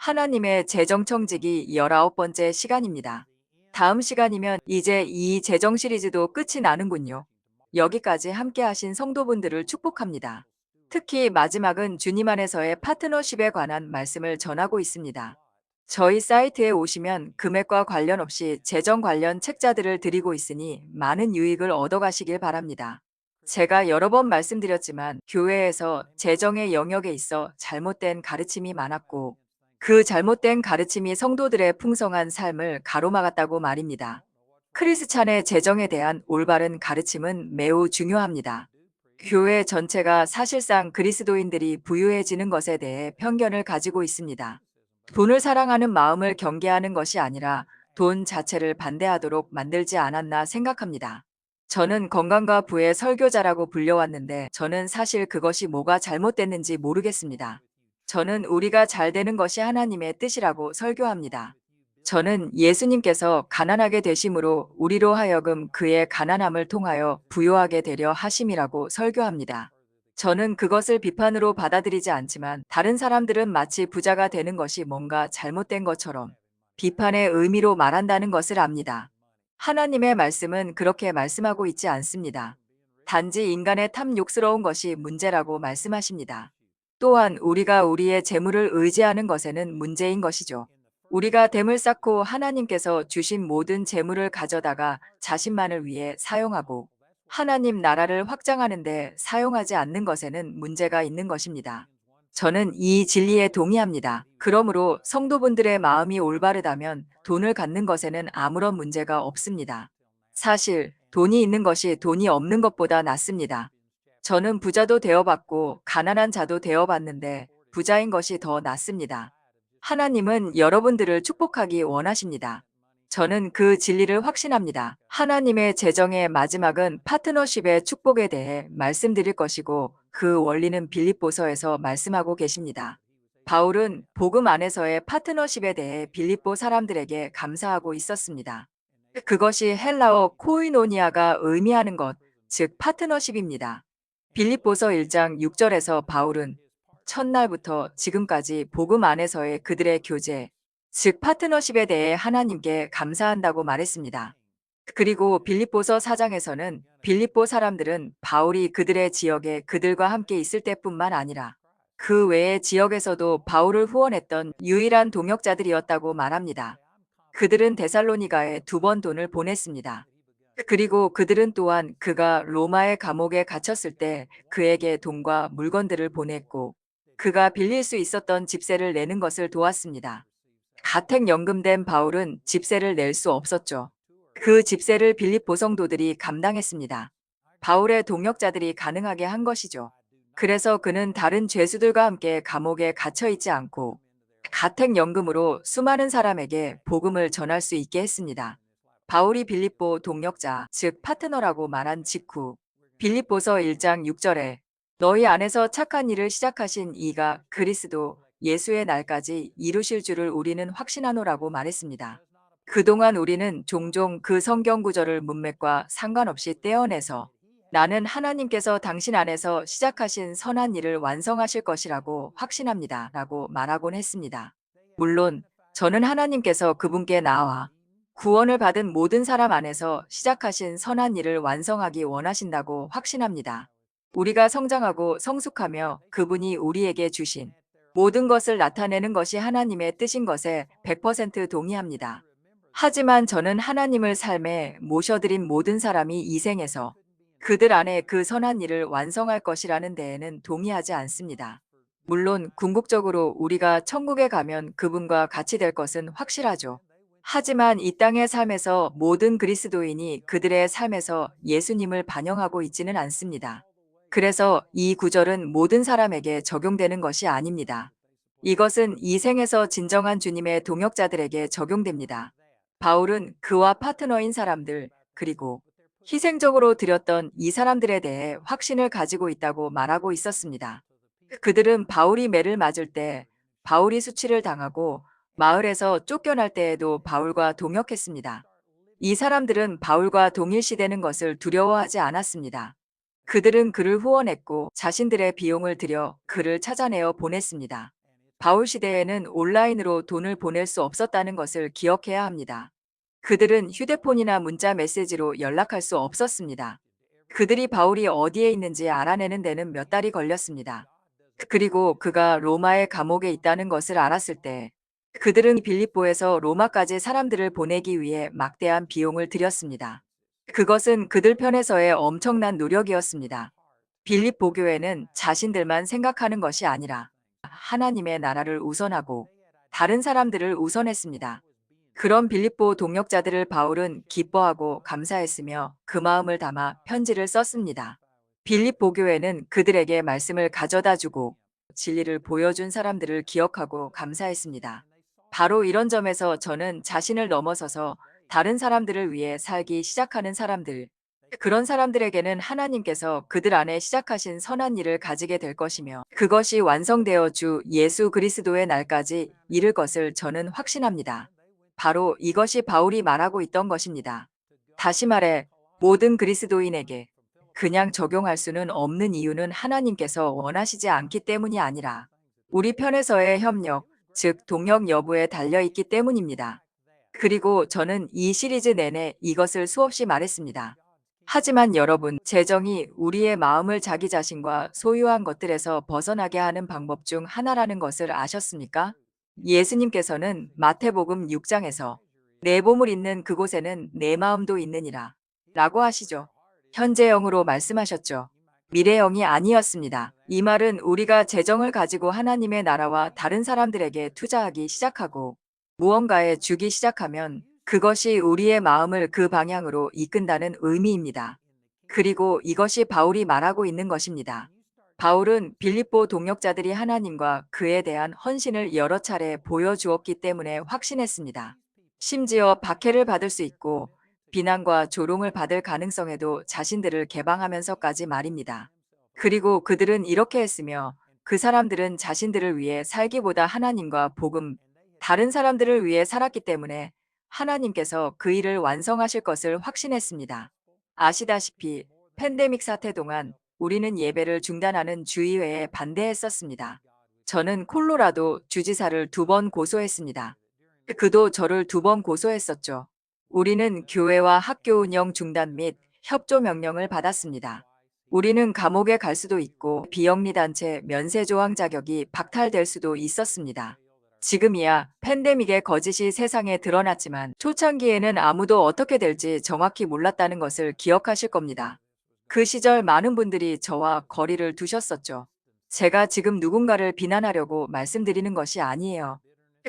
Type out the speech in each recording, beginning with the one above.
하나님의 재정청지기 19번째 시간입니다. 다음 시간이면 이제 이 재정 시리즈도 끝이 나는군요. 여기까지 함께 하신 성도분들을 축복합니다. 특히 마지막은 주님 안에서의 파트너십에 관한 말씀을 전하고 있습니다. 저희 사이트에 오시면 금액과 관련 없이 재정 관련 책자들을 드리고 있으니 많은 유익을 얻어가시길 바랍니다. 제가 여러 번 말씀드렸지만 교회에서 재정의 영역에 있어 잘못된 가르침이 많았고 그 잘못된 가르침이 성도들의 풍성한 삶을 가로막았다고 말입니다. 크리스찬의 재정에 대한 올바른 가르침은 매우 중요합니다. 교회 전체가 사실상 그리스도인들이 부유해지는 것에 대해 편견을 가지고 있습니다. 돈을 사랑하는 마음을 경계하는 것이 아니라 돈 자체를 반대하도록 만들지 않았나 생각합니다. 저는 건강과 부의 설교자라고 불려왔는데 저는 사실 그것이 뭐가 잘못됐는지 모르겠습니다. 저는 우리가 잘 되는 것이 하나님의 뜻이라고 설교합니다. 저는 예수님께서 가난하게 되심으로 우리로 하여금 그의 가난함을 통하여 부요하게 되려 하심이라고 설교합니다. 저는 그것을 비판으로 받아들이지 않지만 다른 사람들은 마치 부자가 되는 것이 뭔가 잘못된 것처럼 비판의 의미로 말한다는 것을 압니다. 하나님의 말씀은 그렇게 말씀하고 있지 않습니다. 단지 인간의 탐욕스러운 것이 문제라고 말씀하십니다. 또한 우리가 우리의 재물을 의지하는 것에는 문제인 것이죠. 우리가 댐을 쌓고 하나님께서 주신 모든 재물을 가져다가 자신만을 위해 사용하고 하나님 나라를 확장하는데 사용하지 않는 것에는 문제가 있는 것입니다. 저는 이 진리에 동의합니다. 그러므로 성도분들의 마음이 올바르다면 돈을 갖는 것에는 아무런 문제가 없습니다. 사실 돈이 있는 것이 돈이 없는 것보다 낫습니다. 저는 부자도 되어봤고 가난한 자도 되어봤는데 부자인 것이 더 낫습니다. 하나님은 여러분들을 축복하기 원하십니다. 저는 그 진리를 확신합니다. 하나님의 재정의 마지막은 파트너십의 축복에 대해 말씀드릴 것이고 그 원리는 빌립보서에서 말씀하고 계십니다. 바울은 복음 안에서의 파트너십에 대해 빌립보 사람들에게 감사하고 있었습니다. 그것이 헬라어 코이노니아가 의미하는 것, 즉 파트너십입니다. 빌립보서 1장 6절에서 바울은 첫날부터 지금까지 복음 안에서의 그들의 교제, 즉 파트너십에 대해 하나님께 감사한다고 말했습니다. 그리고 빌립보서 4장에서는 빌립보 사람들은 바울이 그들의 지역에 그들과 함께 있을 때뿐만 아니라 그 외의 지역에서도 바울을 후원했던 유일한 동역자들이었다고 말합니다. 그들은 데살로니가에 2번 돈을 보냈습니다. 그리고 그들은 또한 그가 로마의 감옥에 갇혔을 때 그에게 돈과 물건들을 보냈고 그가 빌릴 수 있었던 집세를 내는 것을 도왔습니다. 가택연금된 바울은 집세를 낼 수 없었죠. 그 집세를 빌립보 성도들이 감당했습니다. 바울의 동역자들이 가능하게 한 것이죠. 그래서 그는 다른 죄수들과 함께 감옥에 갇혀 있지 않고 가택연금으로 수많은 사람에게 복음을 전할 수 있게 했습니다. 바울이 빌립보 동역자, 즉 파트너라고 말한 직후 빌립보서 1장 6절에 너희 안에서 착한 일을 시작하신 이가 그리스도 예수의 날까지 이루실 줄을 우리는 확신하노라고 말했습니다. 그동안 우리는 종종 그 성경 구절을 문맥과 상관없이 떼어내서 나는 하나님께서 당신 안에서 시작하신 선한 일을 완성하실 것이라고 확신합니다. 라고 말하곤 했습니다. 물론 저는 하나님께서 그분께 나와 구원을 받은 모든 사람 안에서 시작하신 선한 일을 완성하기 원하신다고 확신합니다. 우리가 성장하고 성숙하며 그분이 우리에게 주신 모든 것을 나타내는 것이 하나님의 뜻인 것에 100% 동의합니다. 하지만 저는 하나님을 삶에 모셔드린 모든 사람이 이 생에서 그들 안에 그 선한 일을 완성할 것이라는 데에는 동의하지 않습니다. 물론 궁극적으로 우리가 천국에 가면 그분과 같이 될 것은 확실하죠. 하지만 이 땅의 삶에서 모든 그리스도인이 그들의 삶에서 예수님을 반영하고 있지는 않습니다. 그래서 이 구절은 모든 사람에게 적용되는 것이 아닙니다. 이것은 이 생에서 진정한 주님의 동역자들에게 적용됩니다. 바울은 그와 파트너인 사람들, 그리고 희생적으로 드렸던 이 사람들에 대해 확신을 가지고 있다고 말하고 있었습니다. 그들은 바울이 매를 맞을 때, 바울이 수치를 당하고 마을에서 쫓겨날 때에도 바울과 동역했습니다. 이 사람들은 바울과 동일시되는 것을 두려워하지 않았습니다. 그들은 그를 후원했고 자신들의 비용을 들여 그를 찾아내어 보냈습니다. 바울 시대에는 온라인으로 돈을 보낼 수 없었다는 것을 기억해야 합니다. 그들은 휴대폰이나 문자 메시지로 연락할 수 없었습니다. 그들이 바울이 어디에 있는지 알아내는 데는 몇 달이 걸렸습니다. 그리고 그가 로마의 감옥에 있다는 것을 알았을 때 그들은 빌립보에서 로마까지 사람들을 보내기 위해 막대한 비용을 들였습니다. 그것은 그들 편에서의 엄청난 노력이었습니다. 빌립보 교회는 자신들만 생각하는 것이 아니라 하나님의 나라를 우선하고 다른 사람들을 우선했습니다. 그런 빌립보 동역자들을 바울은 기뻐하고 감사했으며 그 마음을 담아 편지를 썼습니다. 빌립보 교회는 그들에게 말씀을 가져다 주고 진리를 보여준 사람들을 기억하고 감사했습니다. 바로 이런 점에서 저는 자신을 넘어서서 다른 사람들을 위해 살기 시작하는 사람들, 그런 사람들에게는 하나님께서 그들 안에 시작하신 선한 일을 가지게 될 것이며 그것이 완성되어 주 예수 그리스도의 날까지 이를 것을 저는 확신합니다. 바로 이것이 바울이 말하고 있던 것입니다. 다시 말해 모든 그리스도인에게 그냥 적용할 수는 없는 이유는 하나님께서 원하시지 않기 때문이 아니라 우리 편에서의 협력, 즉 동력 여부에 달려 있기 때문입니다. 그리고 저는 이 시리즈 내내 이것을 수없이 말했습니다. 하지만 여러분, 재정이 우리의 마음을 자기 자신과 소유한 것들에서 벗어나게 하는 방법 중 하나라는 것을 아셨습니까? 예수님께서는 마태복음 6장에서 내 보물 있는 그곳에는 내 마음도 있느니라 라고 하시죠. 현재형으로 말씀하셨죠. 미래형이 아니었습니다. 이 말은 우리가 재정을 가지고 하나님의 나라와 다른 사람들에게 투자하기 시작하고 무언가에 주기 시작하면 그것이 우리의 마음을 그 방향으로 이끈다는 의미입니다. 그리고 이것이 바울이 말하고 있는 것입니다. 바울은 빌립보 동역자들이 하나님과 그에 대한 헌신을 여러 차례 보여주었기 때문에 확신했습니다. 심지어 박해를 받을 수 있고 비난과 조롱을 받을 가능성에도 자신들을 개방하면서까지 말입니다. 그리고 그들은 이렇게 했으며 그 사람들은 자신들을 위해 살기보다 하나님과 복음, 다른 사람들을 위해 살았기 때문에 하나님께서 그 일을 완성하실 것을 확신했습니다. 아시다시피 팬데믹 사태 동안 우리는 예배를 중단하는 주의회에 반대했었습니다. 저는 콜로라도 주지사를 2번 고소했습니다. 그도 저를 2번 고소했었죠. 우리는 교회와 학교 운영 중단 및 협조 명령을 받았습니다. 우리는 감옥에 갈 수도 있고 비영리단체 면세조항 자격이 박탈될 수도 있었습니다. 지금이야 팬데믹의 거짓이 세상에 드러났지만 초창기에는 아무도 어떻게 될지 정확히 몰랐다는 것을 기억하실 겁니다. 그 시절 많은 분들이 저와 거리를 두셨었죠. 제가 지금 누군가를 비난하려고 말씀드리는 것이 아니에요.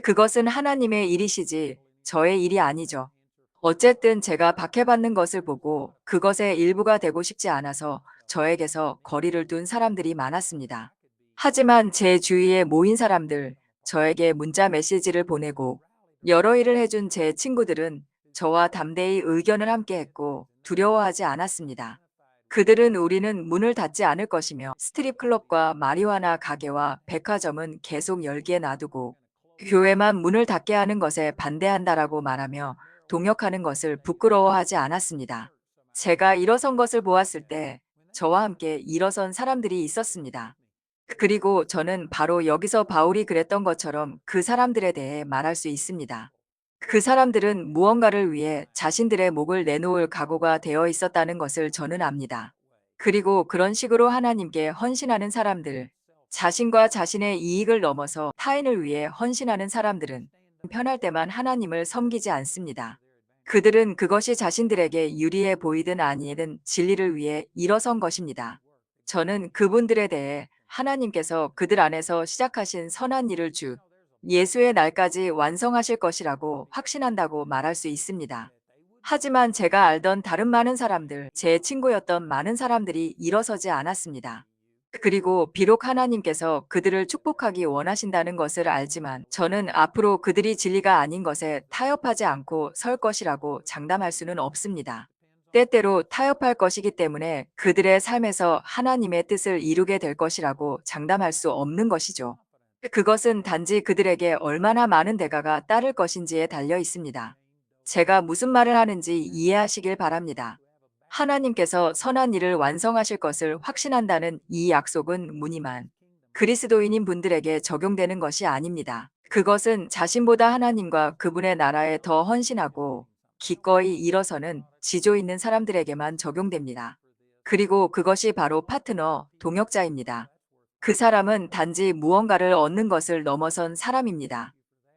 그것은 하나님의 일이시지 저의 일이 아니죠. 어쨌든 제가 박해받는 것을 보고 그것의 일부가 되고 싶지 않아서 저에게서 거리를 둔 사람들이 많았습니다. 하지만 제 주위에 모인 사람들, 저에게 문자 메시지를 보내고 여러 일을 해준 제 친구들은 저와 담대히 의견을 함께 했고 두려워하지 않았습니다. 그들은 우리는 문을 닫지 않을 것이며 스트립 클럽과 마리화나 가게와 백화점은 계속 열기에 놔두고 교회만 문을 닫게 하는 것에 반대한다라고 말하며 동역하는 것을 부끄러워하지 않았습니다. 제가 일어선 것을 보았을 때 저와 함께 일어선 사람들이 있었습니다. 그리고 저는 바로 여기서 바울이 그랬던 것처럼 그 사람들에 대해 말할 수 있습니다. 그 사람들은 무언가를 위해 자신들의 목을 내놓을 각오가 되어 있었다는 것을 저는 압니다. 그리고 그런 식으로 하나님께 헌신하는 사람들, 자신과 자신의 이익을 넘어서 타인을 위해 헌신하는 사람들은 편할 때만 하나님을 섬기지 않습니다. 그들은 그것이 자신들에게 유리해 보이든 아니든 진리를 위해 일어선 것입니다. 저는 그분들에 대해 하나님께서 그들 안에서 시작하신 선한 일을 주 예수의 날까지 완성하실 것이라고 확신한다고 말할 수 있습니다. 하지만 제가 알던 다른 많은 사람들, 제 친구였던 많은 사람들이 일어서지 않았습니다. 그리고 비록 하나님께서 그들을 축복하기 원하신다는 것을 알지만 저는 앞으로 그들이 진리가 아닌 것에 타협하지 않고 설 것이라고 장담할 수는 없습니다. 때때로 타협할 것이기 때문에 그들의 삶에서 하나님의 뜻을 이루게 될 것이라고 장담할 수 없는 것이죠. 그것은 단지 그들에게 얼마나 많은 대가가 따를 것인지에 달려 있습니다. 제가 무슨 말을 하는지 이해하시길 바랍니다. 하나님께서 선한 일을 완성하실 것을 확신한다는 이 약속은 무늬만 그리스도인인 분들에게 적용되는 것이 아닙니다. 그것은 자신보다 하나님과 그분의 나라에 더 헌신하고 기꺼이 일어서는 지조 있는 사람들에게만 적용됩니다. 그리고 그것이 바로 파트너, 동역자입니다. 그 사람은 단지 무언가를 얻는 것을 넘어선 사람입니다.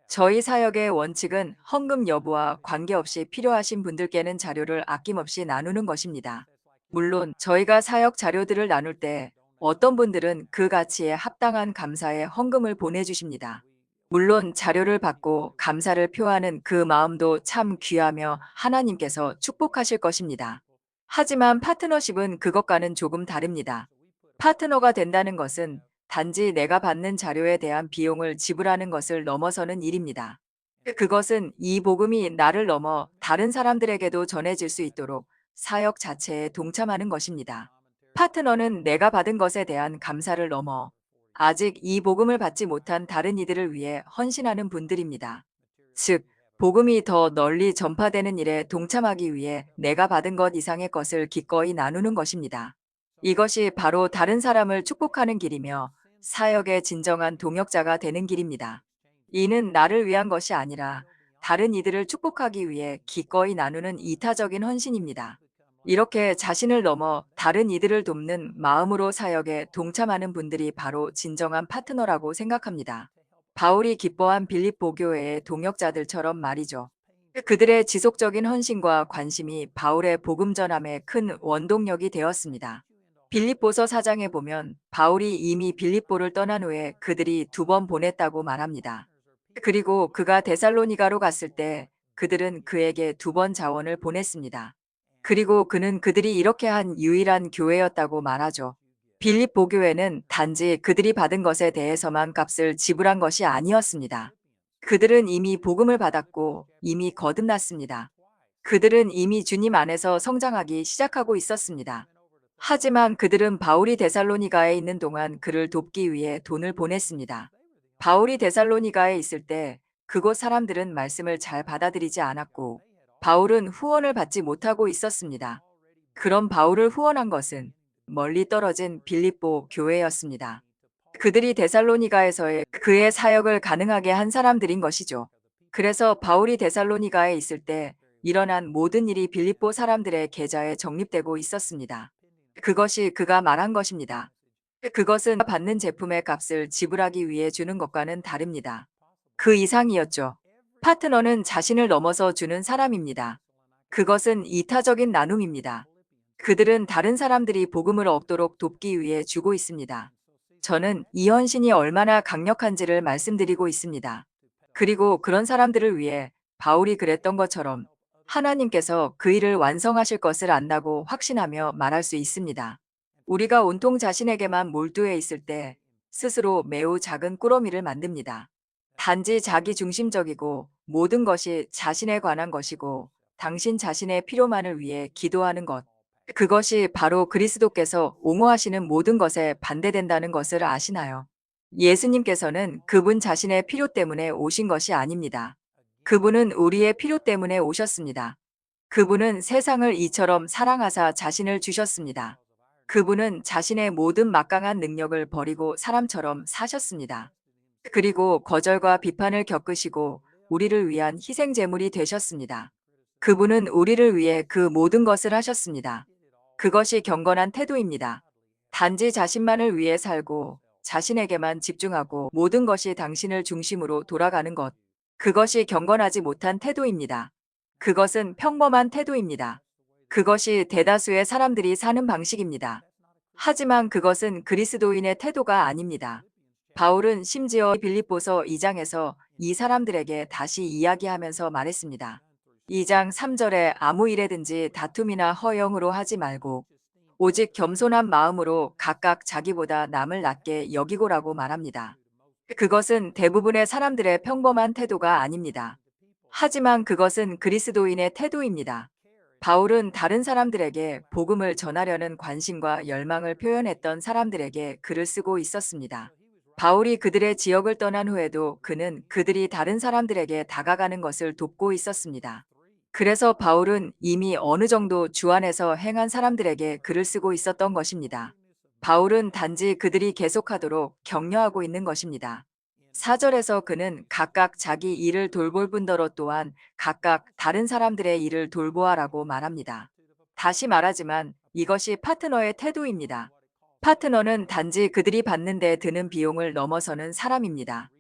저희 사역의 원칙은 헌금 여부와 관계없이 필요하신 분들께는 자료를 아낌없이 나누는 것입니다. 물론 저희가 사역 자료들을 나눌 때 어떤 분들은 그 가치에 합당한 감사의 헌금을 보내주십니다. 물론 자료를 받고 감사를 표하는 그 마음도 참 귀하며 하나님께서 축복하실 것입니다. 하지만 파트너십은 그것과는 조금 다릅니다. 파트너가 된다는 것은 단지 내가 받는 자료에 대한 비용을 지불하는 것을 넘어서는 일입니다. 그것은 이 복음이 나를 넘어 다른 사람들에게도 전해질 수 있도록 사역 자체에 동참하는 것입니다. 파트너는 내가 받은 것에 대한 감사를 넘어 아직 이 복음을 받지 못한 다른 이들을 위해 헌신하는 분들입니다. 즉, 복음이 더 널리 전파되는 일에 동참하기 위해 내가 받은 것 이상의 것을 기꺼이 나누는 것입니다. 이것이 바로 다른 사람을 축복하는 길이며 사역의 진정한 동역자가 되는 길입니다. 이는 나를 위한 것이 아니라 다른 이들을 축복하기 위해 기꺼이 나누는 이타적인 헌신입니다. 이렇게 자신을 넘어 다른 이들을 돕는 마음으로 사역에 동참하는 분들이 바로 진정한 파트너라고 생각합니다. 바울이 기뻐한 빌립보 교회의 동역자들처럼 말이죠. 그들의 지속적인 헌신과 관심이 바울의 복음 전함에 큰 원동력이 되었습니다. 빌립보서 4장에 보면 바울이 이미 빌립보를 떠난 후에 그들이 2번 보냈다고 말합니다. 그리고 그가 데살로니가로 갔을 때 그들은 그에게 2번 자원을 보냈습니다. 그리고 그는 그들이 이렇게 한 유일한 교회였다고 말하죠. 빌립보 교회는 단지 그들이 받은 것에 대해서만 값을 지불한 것이 아니었습니다. 그들은 이미 복음을 받았고 이미 거듭났습니다. 그들은 이미 주님 안에서 성장하기 시작하고 있었습니다. 하지만 그들은 바울이 데살로니가에 있는 동안 그를 돕기 위해 돈을 보냈습니다. 바울이 데살로니가에 있을 때 그곳 사람들은 말씀을 잘 받아들이지 않았고 바울은 후원을 받지 못하고 있었습니다. 그럼 바울을 후원한 것은 멀리 떨어진 빌립보 교회였습니다. 그들이 데살로니가에서의 그의 사역을 가능하게 한 사람들인 것이죠. 그래서 바울이 데살로니가에 있을 때 일어난 모든 일이 빌립보 사람들의 계좌에 적립되고 있었습니다. 그것이 그가 말한 것입니다. 그것은 받는 제품의 값을 지불하기 위해 주는 것과는 다릅니다. 그 이상이었죠. 파트너는 자신을 넘어서 주는 사람입니다. 그것은 이타적인 나눔입니다. 그들은 다른 사람들이 복음을 얻도록 돕기 위해 주고 있습니다. 저는 이 헌신이 얼마나 강력한지를 말씀드리고 있습니다. 그리고 그런 사람들을 위해 바울이 그랬던 것처럼 하나님께서 그 일을 완성하실 것을 안다고 확신하며 말할 수 있습니다. 우리가 온통 자신에게만 몰두해 있을 때 스스로 매우 작은 꾸러미를 만듭니다. 단지 자기 중심적이고 모든 것이 자신에 관한 것이고 당신 자신의 필요만을 위해 기도하는 것. 그것이 바로 그리스도께서 옹호하시는 모든 것에 반대된다는 것을 아시나요? 예수님께서는 그분 자신의 필요 때문에 오신 것이 아닙니다. 그분은 우리의 필요 때문에 오셨습니다. 그분은 세상을 이처럼 사랑하사 자신을 주셨습니다. 그분은 자신의 모든 막강한 능력을 버리고 사람처럼 사셨습니다. 그리고 거절과 비판을 겪으시고 우리를 위한 희생 제물이 되셨습니다. 그분은 우리를 위해 그 모든 것을 하셨습니다. 그것이 경건한 태도입니다. 단지 자신만을 위해 살고 자신에게만 집중하고 모든 것이 당신을 중심으로 돌아가는 것. 그것이 경건하지 못한 태도입니다. 그것은 평범한 태도입니다. 그것이 대다수의 사람들이 사는 방식입니다. 하지만 그것은 그리스도인의 태도가 아닙니다. 바울은 심지어 빌립보서 2장에서 이 사람들에게 다시 이야기하면서 말했습니다. 2장 3절에 아무 일에든지 다툼이나 허영으로 하지 말고 오직 겸손한 마음으로 각각 자기보다 남을 낮게 여기고라고 말합니다. 그것은 대부분의 사람들의 평범한 태도가 아닙니다. 하지만 그것은 그리스도인의 태도입니다. 바울은 다른 사람들에게 복음을 전하려는 관심과 열망을 표현했던 사람들에게 글을 쓰고 있었습니다. 바울이 그들의 지역을 떠난 후에도 그는 그들이 다른 사람들에게 다가가는 것을 돕고 있었습니다. 그래서 바울은 이미 어느 정도 주 안에서 행한 사람들에게 글을 쓰고 있었던 것입니다. 바울은 단지 그들이 계속하도록 격려하고 있는 것입니다. 4절에서 그는 각각 자기 일을 돌볼 뿐더러 또한 각각 다른 사람들의 일을 돌보아라고 말합니다. 다시 말하지만 이것이 파트너의 태도입니다. 파트너는 단지 그들이 받는 데 드는 비용을 넘어서는 사람입니다.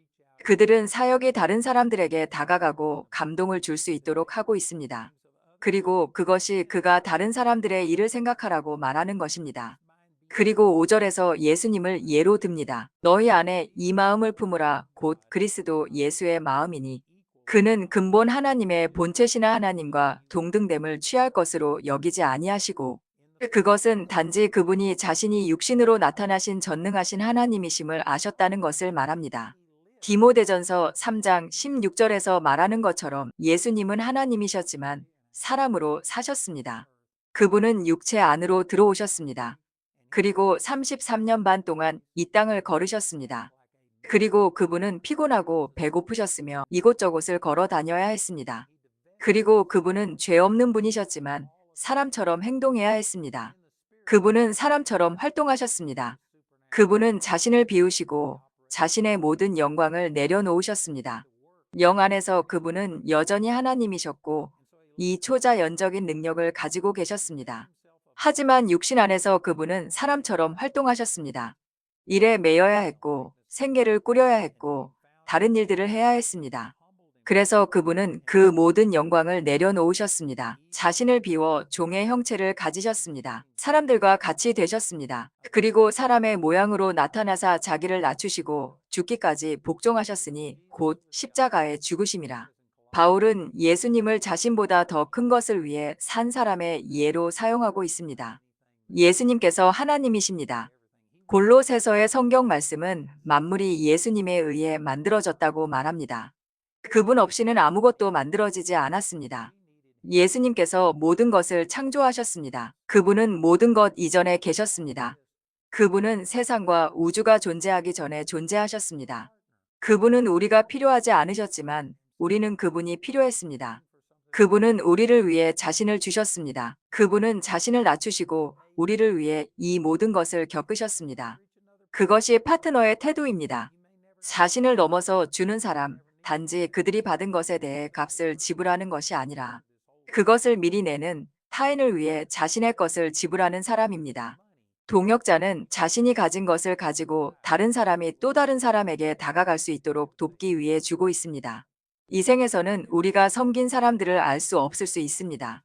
그들은 사역이 다른 사람들에게 다가가고 감동을 줄 수 있도록 하고 있습니다. 그리고 그것이 그가 다른 사람들의 일을 생각하라고 말하는 것입니다. 그리고 5절에서 예수님을 예로 듭니다. 너희 안에 이 마음을 품으라 곧 그리스도 예수의 마음이니 그는 근본 하나님의 본체시나 하나님과 동등됨을 취할 것으로 여기지 아니하시고 그것은 단지 그분이 자신이 육신으로 나타나신 전능하신 하나님이심을 아셨다는 것을 말합니다. 디모데전서 3장 16절에서 말하는 것처럼 예수님은 하나님이셨지만 사람으로 사셨습니다. 그분은 육체 안으로 들어오셨습니다. 그리고 33년 반 동안 이 땅을 걸으셨습니다. 그리고 그분은 피곤하고 배고프셨으며 이곳저곳을 걸어 다녀야 했습니다. 그리고 그분은 죄 없는 분이셨지만 사람처럼 행동해야 했습니다. 그분은 사람처럼 활동하셨습니다. 그분은 자신을 비우시고 자신의 모든 영광을 내려놓으셨습니다. 영 안에서 그분은 여전히 하나님이셨고 이 초자연적인 능력을 가지고 계셨습니다. 하지만 육신 안에서 그분은 사람처럼 활동하셨습니다. 일에 매여야 했고 생계를 꾸려야 했고 다른 일들을 해야 했습니다. 그래서 그분은 그 모든 영광을 내려놓으셨습니다. 자신을 비워 종의 형체를 가지셨습니다. 사람들과 같이 되셨습니다. 그리고 사람의 모양으로 나타나사 자기를 낮추시고 죽기까지 복종하셨으니 곧 십자가에 죽으심이라. 바울은 예수님을 자신보다 더 큰 것을 위해 산 사람의 예로 사용하고 있습니다. 예수님께서 하나님이십니다. 골로새서의 성경 말씀은 만물이 예수님에 의해 만들어졌다고 말합니다. 그분 없이는 아무것도 만들어지지 않았습니다. 예수님께서 모든 것을 창조하셨습니다. 그분은 모든 것 이전에 계셨습니다. 그분은 세상과 우주가 존재하기 전에 존재하셨습니다. 그분은 우리가 필요하지 않으셨지만 우리는 그분이 필요했습니다. 그분은 우리를 위해 자신을 주셨습니다. 그분은 자신을 낮추시고 우리를 위해 이 모든 것을 겪으셨습니다. 그것이 파트너의 태도입니다. 자신을 넘어서 주는 사람, 단지 그들이 받은 것에 대해 값을 지불하는 것이 아니라 그것을 미리 내는 타인을 위해 자신의 것을 지불하는 사람입니다. 동역자는 자신이 가진 것을 가지고 다른 사람이 또 다른 사람에게 다가갈 수 있도록 돕기 위해 주고 있습니다. 이 생에서는 우리가 섬긴 사람들을 알 수 없을 수 있습니다.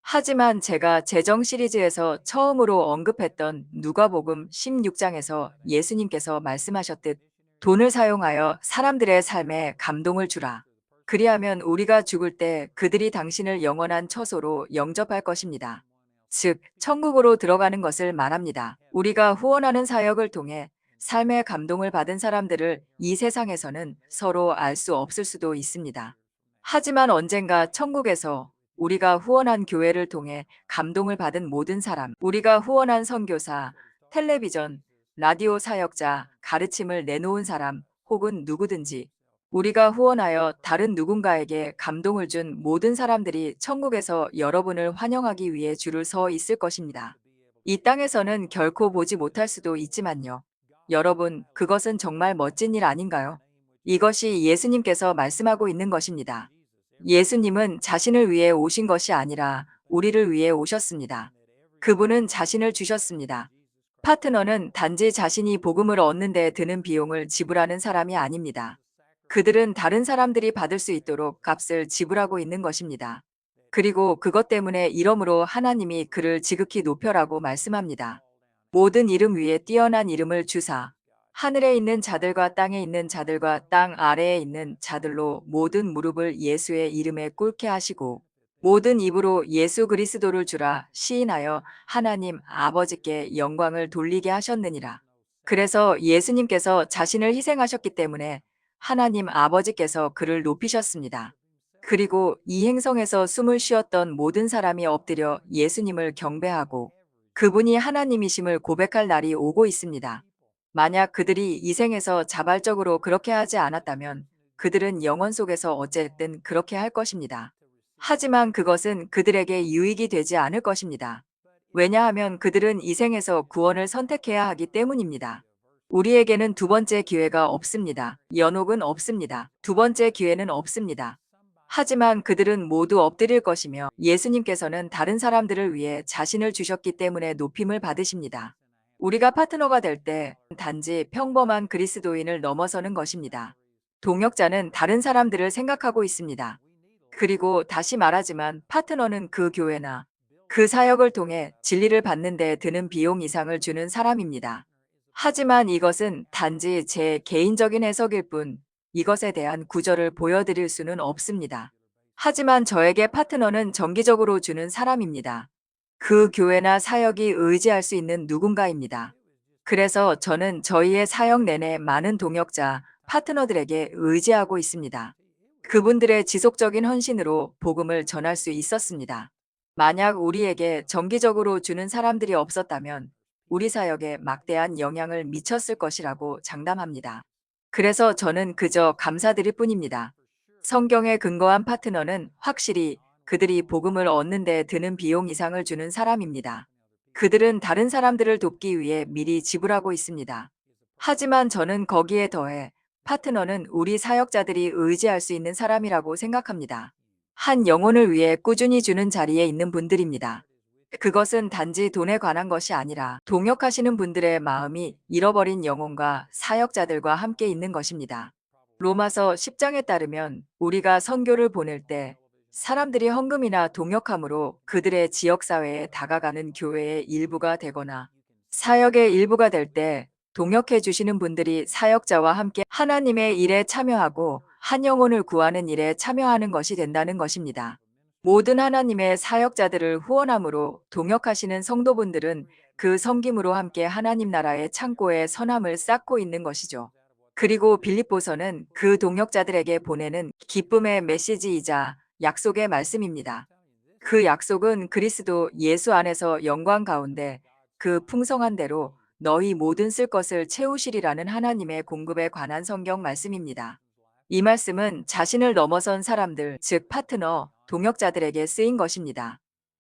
하지만 제가 재정 시리즈에서 처음으로 언급했던 누가복음 16장에서 예수님께서 말씀하셨듯 돈을 사용하여 사람들의 삶에 감동을 주라. 그리하면 우리가 죽을 때 그들이 당신을 영원한 처소로 영접할 것입니다. 즉, 천국으로 들어가는 것을 말합니다. 우리가 후원하는 사역을 통해 삶의 감동을 받은 사람들을 이 세상에서는 서로 알 수 없을 수도 있습니다. 하지만 언젠가 천국에서 우리가 후원한 교회를 통해 감동을 받은 모든 사람, 우리가 후원한 선교사, 텔레비전, 라디오 사역자, 가르침을 내놓은 사람, 혹은 누구든지 우리가 후원하여 다른 누군가에게 감동을 준 모든 사람들이 천국에서 여러분을 환영하기 위해 줄을 서 있을 것입니다. 이 땅에서는 결코 보지 못할 수도 있지만요. 여러분, 그것은 정말 멋진 일 아닌가요? 이것이 예수님께서 말씀하고 있는 것입니다. 예수님은 자신을 위해 오신 것이 아니라 우리를 위해 오셨습니다. 그분은 자신을 주셨습니다. 파트너는 단지 자신이 복음을 얻는 데 드는 비용을 지불하는 사람이 아닙니다. 그들은 다른 사람들이 받을 수 있도록 값을 지불하고 있는 것입니다. 그리고 그것 때문에 이러므로 하나님이 그를 지극히 높여라고 말씀합니다. 모든 이름 위에 뛰어난 이름을 주사 하늘에 있는 자들과 땅에 있는 자들과 땅 아래에 있는 자들로 모든 무릎을 예수의 이름에 꿇게 하시고 모든 입으로 예수 그리스도를 주라 시인하여 하나님 아버지께 영광을 돌리게 하셨느니라. 그래서 예수님께서 자신을 희생하셨기 때문에 하나님 아버지께서 그를 높이셨습니다. 그리고 이 행성에서 숨을 쉬었던 모든 사람이 엎드려 예수님을 경배하고 그분이 하나님이심을 고백할 날이 오고 있습니다. 만약 그들이 이 생에서 자발적으로 그렇게 하지 않았다면 그들은 영원 속에서 어쨌든 그렇게 할 것입니다. 하지만 그것은 그들에게 유익이 되지 않을 것입니다. 왜냐하면 그들은 이 생에서 구원을 선택해야 하기 때문입니다. 우리에게는 두 번째 기회가 없습니다. 연옥은 없습니다. 두 번째 기회는 없습니다. 하지만 그들은 모두 엎드릴 것이며 예수님께서는 다른 사람들을 위해 자신을 주셨기 때문에 높임을 받으십니다. 우리가 파트너가 될 때 단지 평범한 그리스도인을 넘어서는 것입니다. 동역자는 다른 사람들을 생각하고 있습니다. 그리고 다시 말하지만 파트너는 그 교회나 그 사역을 통해 진리를 받는 데 드는 비용 이상을 주는 사람입니다. 하지만 이것은 단지 제 개인적인 해석일 뿐 이것에 대한 구절을 보여드릴 수는 없습니다. 하지만 저에게 파트너는 정기적으로 주는 사람입니다. 그 교회나 사역이 의지할 수 있는 누군가입니다. 그래서 저는 저희의 사역 내내 많은 동역자, 파트너들에게 의지하고 있습니다. 그분들의 지속적인 헌신으로 복음을 전할 수 있었습니다. 만약 우리에게 정기적으로 주는 사람들이 없었다면 우리 사역에 막대한 영향을 미쳤을 것이라고 장담합니다. 그래서 저는 그저 감사드릴 뿐입니다. 성경에 근거한 파트너는 확실히 그들이 복음을 얻는 데 드는 비용 이상을 주는 사람입니다. 그들은 다른 사람들을 돕기 위해 미리 지불하고 있습니다. 하지만 저는 거기에 더해 파트너는 우리 사역자들이 의지할 수 있는 사람이라고 생각합니다. 한 영혼을 위해 꾸준히 주는 자리에 있는 분들입니다. 그것은 단지 돈에 관한 것이 아니라 동역하시는 분들의 마음이 잃어버린 영혼과 사역자들과 함께 있는 것입니다. 로마서 10장에 따르면 우리가 선교를 보낼 때 사람들이 헌금이나 동역함으로 그들의 지역사회에 다가가는 교회의 일부가 되거나 사역의 일부가 될 때 동역해 주시는 분들이 사역자와 함께 하나님의 일에 참여하고 한 영혼을 구하는 일에 참여하는 것이 된다는 것입니다. 모든 하나님의 사역자들을 후원함으로 동역하시는 성도분들은 그 섬김으로 함께 하나님 나라의 창고에 선함을 쌓고 있는 것이죠. 그리고 빌립보서는 그 동역자들에게 보내는 기쁨의 메시지이자 약속의 말씀입니다. 그 약속은 그리스도 예수 안에서 영광 가운데 그 풍성한 대로 너희 모든 쓸 것을 채우시리라는 하나님의 공급에 관한 성경 말씀입니다. 이 말씀은 자신을 넘어선 사람들, 즉 파트너, 동역자들에게 쓰인 것입니다.